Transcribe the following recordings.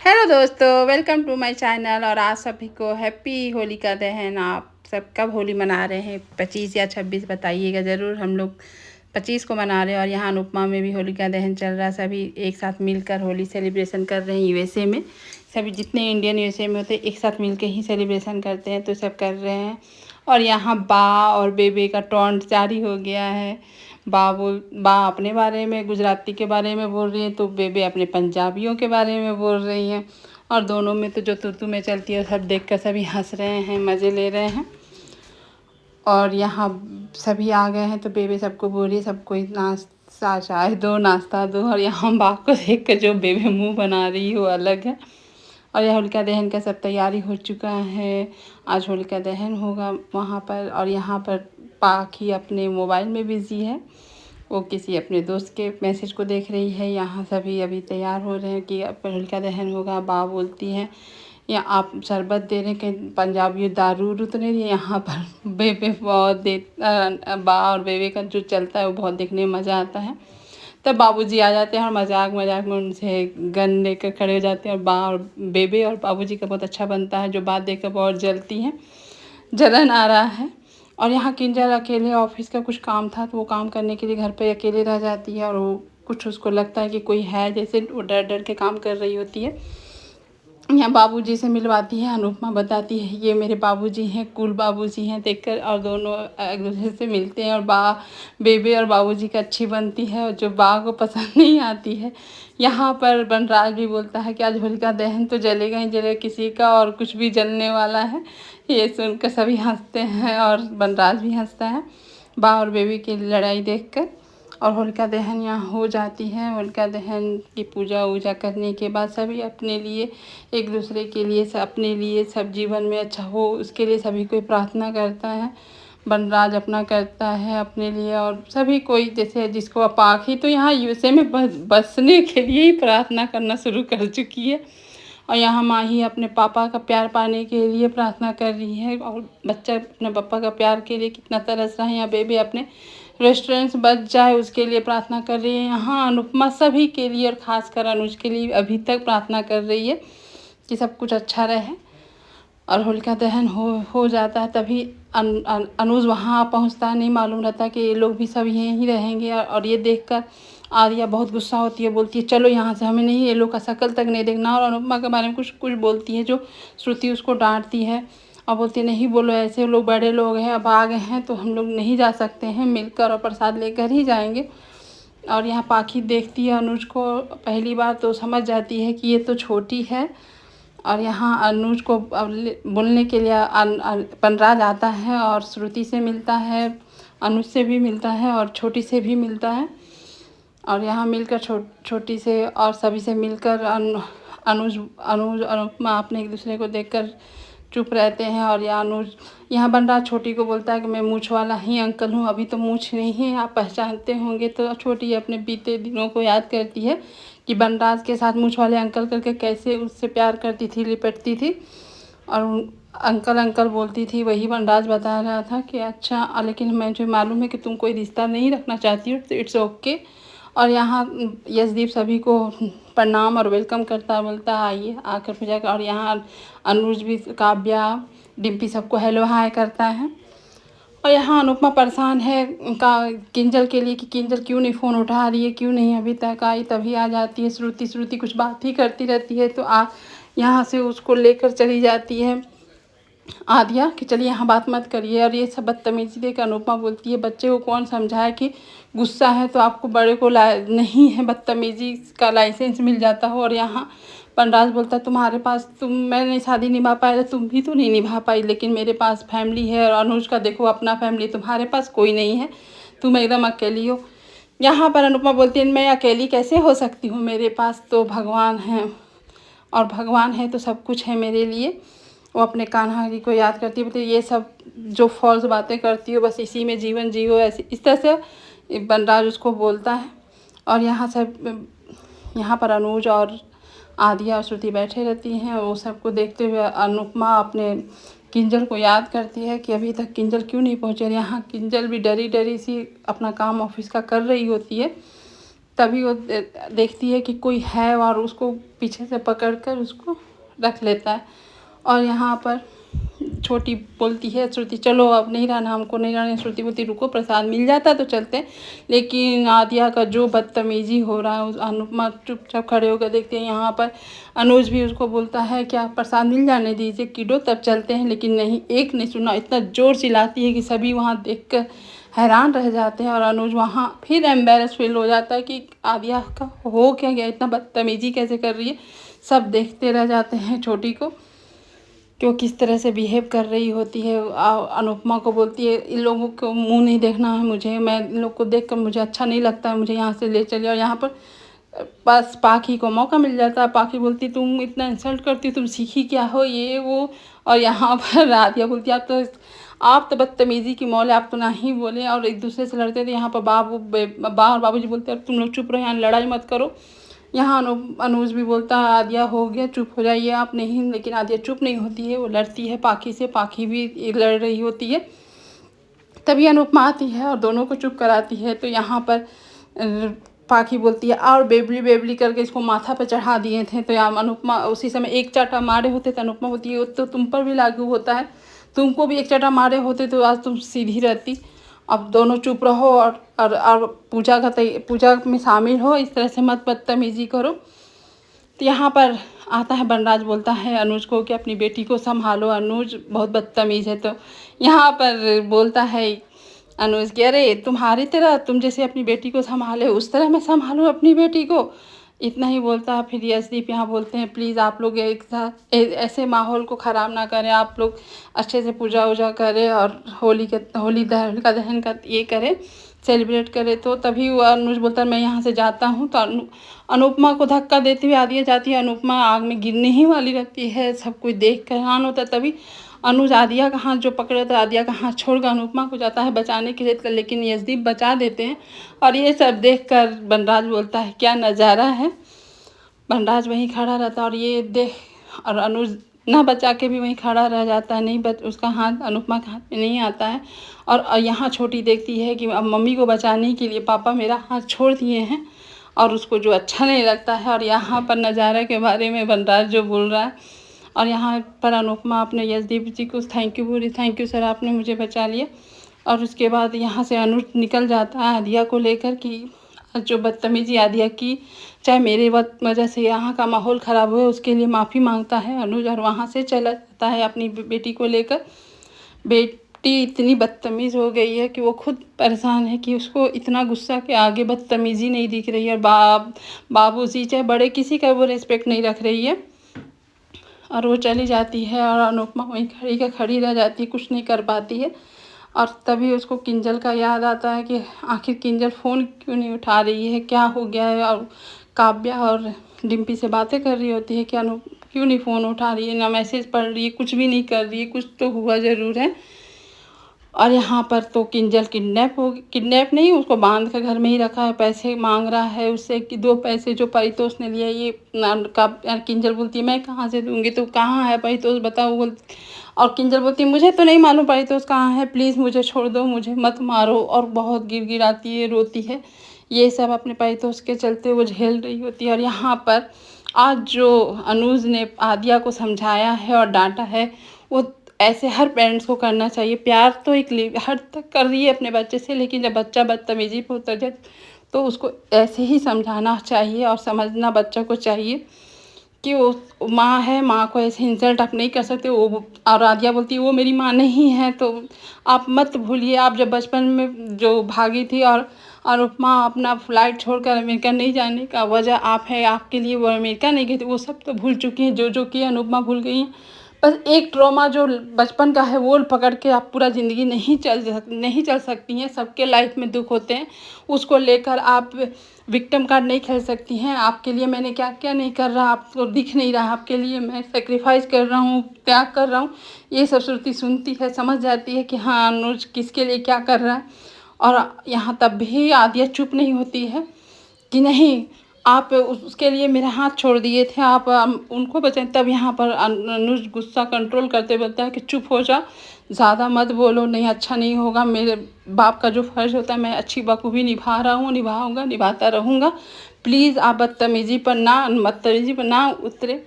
Hello दोस्तों, welcome to my channel. और आज सभी को हैप्पी होलिका दहन। आप सब कब होली मना रहे हैं? 25 या 26 बताइएगा ज़रूर। हम लोग 25 को मना रहे हैं और यहाँ अनुपमा में भी होलिका दहन चल रहा है। सभी एक साथ मिलकर होली सेलिब्रेशन कर रहे हैं। यूएसए में सभी जितने इंडियन यूएसए में होते हैं एक साथ मिलकर ही सेलिब्रेशन करते हैं, तो सब कर रहे हैं। और यहाँ बा और बेबे का टॉन्ट जारी हो गया है। बा अपने बारे में गुजराती के बारे में बोल रही है, तो बेबे अपने पंजाबियों के बारे में बोल रही हैं। और दोनों में तो जो तू में चलती है सब देखकर सभी हंस रहे हैं, मज़े ले रहे हैं। और यहाँ सभी आ गए हैं तो बेबे सबको बोल रही है सबको नाश्ता चाय दो, नाश्ता दो। और यहाँ बा को देख कर जो बेबे मुँह बना रही है वो अलग है। और यह होलिका दहन का सब तैयारी हो चुका है। आज होलिका दहन होगा वहाँ पर। और यहाँ पर पाखी अपने मोबाइल में बिज़ी है, वो किसी अपने दोस्त के मैसेज को देख रही है। यहाँ सभी अभी तैयार हो रहे हैं कि अब होलिका दहन होगा। बा बोलती हैं या आप शरबत दे रहे हैं, कहीं पंजाबी दारू उरू तो नहीं। यहाँ पर बेबे बहुत बा और बेबे का जो चलता है वो बहुत देखने में मज़ा आता है। तब बाबूजी आ जाते हैं और मजाक मजाक में उनसे गन लेकर खड़े हो जाते हैं। और बा और बेबे और बाबूजी का बहुत अच्छा बनता है, जो बात देखकर बहुत जलती हैं। जलन आ रहा है। और यहाँ किंजल अकेले ऑफिस का कुछ काम था तो वो काम करने के लिए घर पे अकेले रह जाती है। और वो कुछ उसको लगता है कि कोई है, जैसे वो डर डर के काम कर रही होती है। यहाँ बाबूजी से मिलवाती है। अनुपमा बताती है ये मेरे बाबूजी हैं, कूल बाबूजी हैं देखकर। और दोनों एक दूसरे से मिलते हैं। और बेबे और बाबूजी का अच्छी बनती है, और जो बा को पसंद नहीं आती है। यहाँ पर बनराज भी बोलता है कि आज होलिका दहन तो जलेगा ही जलेगा, किसी का और कुछ भी जलने वाला है। ये सुनकर सभी हंसते हैं और बनराज भी हंसता है बा और बेबी की लड़ाई देखकर। और होलिका दहन यहाँ हो जाती है। होलिका दहन की पूजा वूजा करने के बाद सभी अपने लिए एक दूसरे के लिए अपने लिए सब जीवन में अच्छा हो उसके लिए सभी कोई प्रार्थना करता है। बनराज अपना करता है अपने लिए, और सभी कोई जैसे जिसको पाखी तो यहाँ यूएसए में बसने के लिए ही प्रार्थना करना शुरू कर चुकी है। और यहाँ माही अपने पापा का प्यार पाने के लिए प्रार्थना कर रही है। और बच्चा अपने पापा का प्यार के लिए कितना तरस रहा है। यहाँ बेबी अपने रेस्टोरेंट बच जाए उसके लिए प्रार्थना कर रही है। यहाँ अनुपमा सभी के लिए और ख़ासकर अनुज के लिए अभी तक प्रार्थना कर रही है कि सब कुछ अच्छा रहे। और होलिका दहन हो जाता है तभी अनुज वहाँ पहुँचता नहीं, मालूम रहता कि ये लोग भी सब यहीं रहेंगे। और ये देखकर आर्या बहुत गुस्सा होती है, बोलती है चलो यहाँ से, हमें नहीं ये लोग का शक्ल तक नहीं देखना। और अनुपमा के बारे में कुछ कुछ बोलती है, जो श्रुति उसको डांटती है और बोलती है नहीं बोलो ऐसे, लोग बड़े लोग हैं, अब आ गए हैं तो हम लोग नहीं जा सकते हैं, मिलकर और प्रसाद लेकर ही जाएंगे। और यहाँ पाखी देखती है अनुज को पहली बार तो समझ जाती है कि ये तो छोटी है। और यहाँ अनुज को बोलने के लिए बनराज आता है और श्रुति से मिलता है, अनुज से भी मिलता है और छोटी से भी मिलता है। और यहाँ मिलकर छोटी से और सभी से मिलकर अनुज अनुज और अनुपमा अपने एक दूसरे को देखकर चुप रहते हैं। और यहाँ बनराज छोटी को बोलता है कि मैं मूँछ वाला ही अंकल हूँ, अभी तो मूँछ नहीं है, आप पहचानते होंगे। तो छोटी अपने बीते दिनों को याद करती है कि बनराज के साथ मूँछ वाले अंकल करके कैसे उससे प्यार करती थी, लिपटती थी और अंकल अंकल बोलती थी। वही बनराज बता रहा था कि अच्छा, लेकिन मुझे मालूम है कि तुम कोई रिश्ता नहीं रखना चाहती हो, तो इट्स ओके। और यहाँ यशदीप सभी को प्रणाम और वेलकम करता, बोलता आइए आकर पूजा कर। और यहाँ अनुज भी, काव्या, डिम्पी सबको हेलो हाय करता है। और यहाँ अनुपमा परेशान है का किंजल के लिए कि किंजल क्यों नहीं फ़ोन उठा रही है, क्यों नहीं अभी तक आई। तभी आ जाती है श्रुति कुछ बात ही करती रहती है, तो यहाँ से उसको लेकर चली जाती है आद्या कि चलिए यहाँ बात मत करिए। और ये सब बदतमीजी देख अनुपमा बोलती है बच्चे को कौन समझाए कि गुस्सा है तो आपको बड़े को नहीं है बदतमीजी का लाइसेंस मिल जाता हो। और यहाँ पंडाल बोलता है तुम्हारे पास, मैंने शादी निभा पाया, तुम भी तो नहीं निभा पाई, लेकिन मेरे पास फैमिली है। और अनुज का देखो अपना फैमिली, तुम्हारे पास कोई नहीं है, तुम एकदम अकेली हो। यहाँ पर अनुपमा बोलती है मैं अकेली कैसे हो सकती हूँ, मेरे पास तो भगवान हैं, और भगवान है तो सब कुछ है मेरे लिए। वो अपने कान्हा जी को याद करती है, बोलती ये सब जो फॉल्स बातें करती हो बस इसी में जीवन जियो, ऐसे इस तरह से बनराज उसको बोलता है। और यहाँ पर अनुज और आदिया और श्रुति बैठे रहती हैं। वो सबको देखते हुए अनुपमा अपने किंजल को याद करती है कि अभी तक किंजल क्यों नहीं पहुँचे। यहाँ किंजल भी डरी डरी सी अपना काम ऑफिस का कर रही होती है। तभी वो देखती है कि कोई है और उसको पीछे से पकड़ कर उसको रख लेता है। और यहाँ पर छोटी बोलती है श्रुति चलो अब नहीं रहना, हमको नहीं रहना। श्रुति बोलती रुको, प्रसाद मिल जाता तो चलते हैं। लेकिन आद्या का जो बदतमीजी हो रहा है, उस अनुपमा चुपचाप खड़े होकर देखते हैं। यहाँ पर अनुज भी उसको बोलता है क्या प्रसाद मिल जाने दीजिए किडो तब चलते हैं, लेकिन नहीं, एक नहीं सुना। इतना जोर चिल्लाती है कि सभी वहाँ देखकर हैरान रह जाते हैं। और अनुज वहाँ फिर एम्बेरस फील हो जाता है कि आद्या का हो क्या गया, इतना बदतमीजी कैसे कर रही है। सब देखते रह जाते हैं छोटी को कि वो किस तरह से बिहेव कर रही होती है। अनुपमा को बोलती है इन लोगों को मुंह नहीं देखना है मुझे, मैं इन लोग को देख कर मुझे अच्छा नहीं लगता है, मुझे यहाँ से ले चलिए। और यहाँ पर बस पाखी को मौका मिल जाता है। पाखी बोलती तुम इतना इंसल्ट करती हो, तुम सीखी क्या हो ये वो। और यहाँ पर राधिया बोलती आप तो बदतमीज़ी की मौल है, आप तो ना ही बोले। और एक दूसरे से लड़ते थे। यहाँ पर बा और बाबूजी बोलते हैं तुम लोग चुप रहो, यहाँ लड़ाई मत करो। यहाँ अनुज भी बोलता है आद्या हो गया, चुप हो जाइए आप। नहीं, लेकिन आद्या चुप नहीं होती है, वो लड़ती है पाखी से। पाखी भी लड़ रही होती है। तभी अनुपमा आती है और दोनों को चुप कराती है। तो यहाँ पर पाखी बोलती है और बेबली बेबली करके इसको माथा पे चढ़ा दिए थे। तो यहाँ अनुपमा उसी समय एक चाटा मारे होते तो अनुपमा बोलती है तो तुम पर भी लागू होता है, तुमको भी एक चाटा मारे होते तो आज तुम सीधी रहती। अब दोनों चुप रहो और पूजा में शामिल हो, इस तरह से मत बदतमीजी करो। तो यहाँ पर आता है बनराज, बोलता है अनुज को कि अपनी बेटी को संभालो, अनुज बहुत बदतमीज है। तो यहाँ पर बोलता है अनुज कि अरे तुम्हारी तरह, तुम जैसे अपनी बेटी को संभाले उस तरह मैं संभालूँ अपनी बेटी को। इतना ही बोलता है। फिर यशदीप यहाँ बोलते हैं प्लीज़ आप लोग एक साथ ऐसे माहौल को ख़राब ना करें, आप लोग अच्छे से पूजा वूजा करें और होली का दहन का ये करें, सेलिब्रेट करें। तो तभी वो अनुज बोलता है मैं यहाँ से जाता हूँ। तो अनुपमा को धक्का देते हुए आदिया जाती है। अनुपमा आग में गिरने ही वाली रहती है। सब कुछ देख कर हैरान होता है। तभी अनुज आदिया का हाथ जो पकड़े था, आदिया का हाथ छोड़कर अनुपमा को जाता है बचाने के लिए, लेकिन यशदीप बचा देते हैं। और ये सब देखकर बनराज बोलता है क्या नज़ारा है। बनराज वहीं खड़ा रहता है और ये देख, और अनुज ना बचा के भी वहीं खड़ा रह जाता है। नहीं उसका हाथ अनुपमा के हाथ में नहीं आता है। और यहाँ छोटी देखती है कि अब मम्मी को बचाने के लिए पापा मेरा हाथ छोड़ दिए हैं, और उसको जो अच्छा नहीं लगता है। और यहाँ पर नज़ारा के बारे में बनराज जो बोल रहा है, और यहाँ पर अनुपमा अपने यशदीप जी को थैंक यू बोली, थैंक यू सर आपने मुझे बचा लिया। और उसके बाद यहाँ से अनुज निकल जाता है आदिया को लेकर कि जो बदतमीजी आदिया की, चाहे मेरे वजह से यहाँ का माहौल ख़राब हुआ, उसके लिए माफ़ी मांगता है अनुज। और वहाँ से चला जाता है अपनी बेटी को लेकर। बेटी इतनी बदतमीज़ हो गई है कि वो खुद परेशान है कि उसको इतना गुस्सा के आगे बदतमीज़ी नहीं दिख रही है। और बाबूजी चाहे बड़े किसी का वो रिस्पेक्ट नहीं रख रही है। और वो चली जाती है और अनुपमा वहीं खड़ी रह जाती है, कुछ नहीं कर पाती है। और तभी उसको किंजल का याद आता है कि आखिर किंजल फ़ोन क्यों नहीं उठा रही है, क्या हो गया है। और काव्या और डिम्पी से बातें कर रही होती है कि अनु क्यों नहीं फ़ोन उठा रही है, ना मैसेज पढ़ रही है, कुछ भी नहीं कर रही है, कुछ तो हुआ ज़रूर है। और यहाँ पर तो किंजल किडनैप नहीं, उसको बांध कर घर में ही रखा है। पैसे मांग रहा है उससे कि 2 पैसे जो परितोष ने लिया। ये किंजल बोलती है मैं कहाँ से दूंगी, तो कहाँ है परितोष बताओ। और किंजल बोलती है मुझे तो नहीं मालूम परितोष कहाँ है, प्लीज़ मुझे छोड़ दो, मुझे मत मारो। और बहुत गिड़गिड़ाती है, रोती है। ये सब अपने परितोष के चलते वो झेल रही होती है। और यहाँ पर आज जो अनुज ने आदिया को समझाया है और डांटा है, वो ऐसे हर पेरेंट्स को करना चाहिए। प्यार तो एक हद तक कर रही है अपने बच्चे से, लेकिन जब बच्चा बदतमीजी पर उतर जाए तो उसको ऐसे ही समझाना चाहिए और समझना बच्चा को चाहिए कि वो माँ है, माँ को ऐसे इंसल्ट आप नहीं कर सकते। वो और आदिया बोलती है वो मेरी माँ नहीं है। तो आप मत भूलिए, आप जब बचपन में जो भागी थी और अनुपमा अपना फ्लाइट छोड़कर अमेरिका नहीं जाने का वजह आप है, आपके लिए वो अमेरिका नहीं गई थी, वो सब तो भूल चुकी हैं। जो कि अनुपमा भूल गई हैं। बस एक ट्रॉमा जो बचपन का है वो पकड़ के आप पूरा ज़िंदगी नहीं चल सकती हैं। सबके लाइफ में दुख होते हैं, उसको लेकर आप विक्टिम कार्ड नहीं खेल सकती हैं। आपके लिए मैंने क्या क्या नहीं कर रहा, आपको दिख नहीं रहा, आपके लिए मैं सेक्रीफाइस कर रहा हूँ, त्याग कर रहा हूँ। ये सब श्रुति सुनती है, समझ जाती है कि हाँ अनुज किसके लिए क्या कर रहा है। और यहाँ तब भी आदिया चुप नहीं होती है कि नहीं, आप उसके लिए मेरा हाथ छोड़ दिए थे, आप उनको बचाएं। तब यहाँ पर अनुज गुस्सा कंट्रोल करते बोलता है कि चुप हो जा, ज़्यादा मत बोलो, नहीं अच्छा नहीं होगा। मेरे बाप का जो फ़र्ज़ होता है मैं अच्छी बखूबी निभा रहा हूँ, निभाऊंगा, निभाता रहूँगा। प्लीज़ आप बदतमीज़ी पर ना उतरे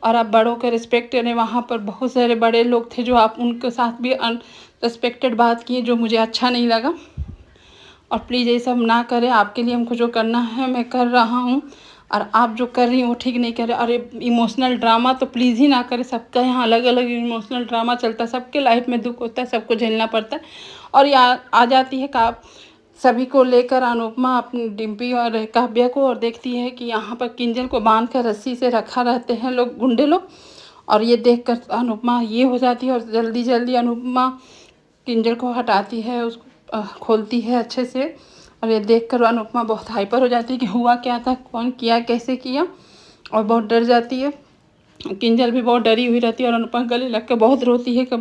और आप बड़ों का रिस्पेक्ट करें। वहाँ पर बहुत सारे बड़े लोग थे जो आप उनके साथ भी अनरिस्पेक्टेड बात किए, जो मुझे अच्छा नहीं लगा। और प्लीज़ ये सब ना करें। आपके लिए हमको जो करना है मैं कर रहा हूँ, और आप जो कर रही हैं वो ठीक नहीं कर रहे। और ये इमोशनल ड्रामा तो प्लीज़ ही ना करें। सबका यहाँ अलग अलग इमोशनल ड्रामा चलता है, सबके लाइफ में दुख होता है, सबको झेलना पड़ता है। और ये आ जाती है का सभी को लेकर अनुपमा अपनी डिम्पी और काव्या को, और देखती है कि यहाँ पर किंजल को बांध कर रस्सी से रखा रहते हैं लोग, गुंडे लोग। और ये देखकर अनुपमा ये हो जाती है, और जल्दी जल्दी अनुपमा किंजल को हटाती है, उसको खोलती है अच्छे से। और ये देखकर अनुपमा बहुत हाइपर हो जाती है कि हुआ क्या था, कौन किया, कैसे किया, और बहुत डर जाती है। किंजल भी बहुत डरी हुई रहती है, और अनुपमा गले लग कर बहुत रोती है कि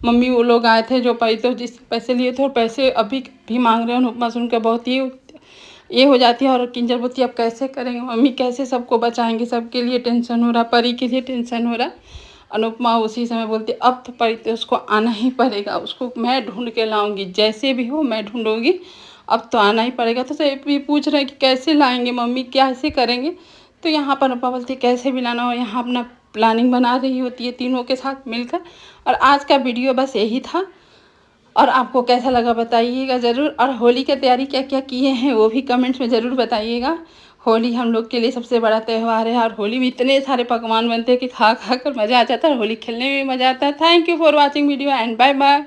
मम्मी वो लोग आए थे जो जिस पैसे लिए थे और पैसे अभी भी मांग रहे हैं। अनुपमा सुनकर बहुत ये हो जाती है, और किंजल बोलती है अब कैसे करेंगे मम्मी, कैसे सबको बचाएंगे, सबके लिए टेंशन हो रहा, परी के लिए टेंशन हो रहा। अनुपमा उसी समय बोलती अब तो परी तो उसको आना ही पड़ेगा, उसको मैं ढूंढ के लाऊंगी, जैसे भी हो मैं ढूंढूंगी, अब तो आना ही पड़ेगा। तो सब भी पूछ रहे हैं कि कैसे लाएंगे मम्मी, कैसे करेंगे। तो यहाँ पर अनुपमा बोलती है कैसे भी लाना हो, यहाँ अपना प्लानिंग बना रही होती है तीनों के साथ मिलकर। और आज का वीडियो बस यही था, और आपको कैसा लगा बताइएगा ज़रूर। और होली की तैयारी क्या क्या किए हैं वो भी कमेंट्स में ज़रूर बताइएगा। होली हम लोग के लिए सबसे बड़ा त्यौहार है, और होली में इतने सारे पकवान बनते हैं कि खा खा कर मज़ा आ जाता है, और होली खेलने में भी मज़ा आता है। Thank you for watching video and bye bye.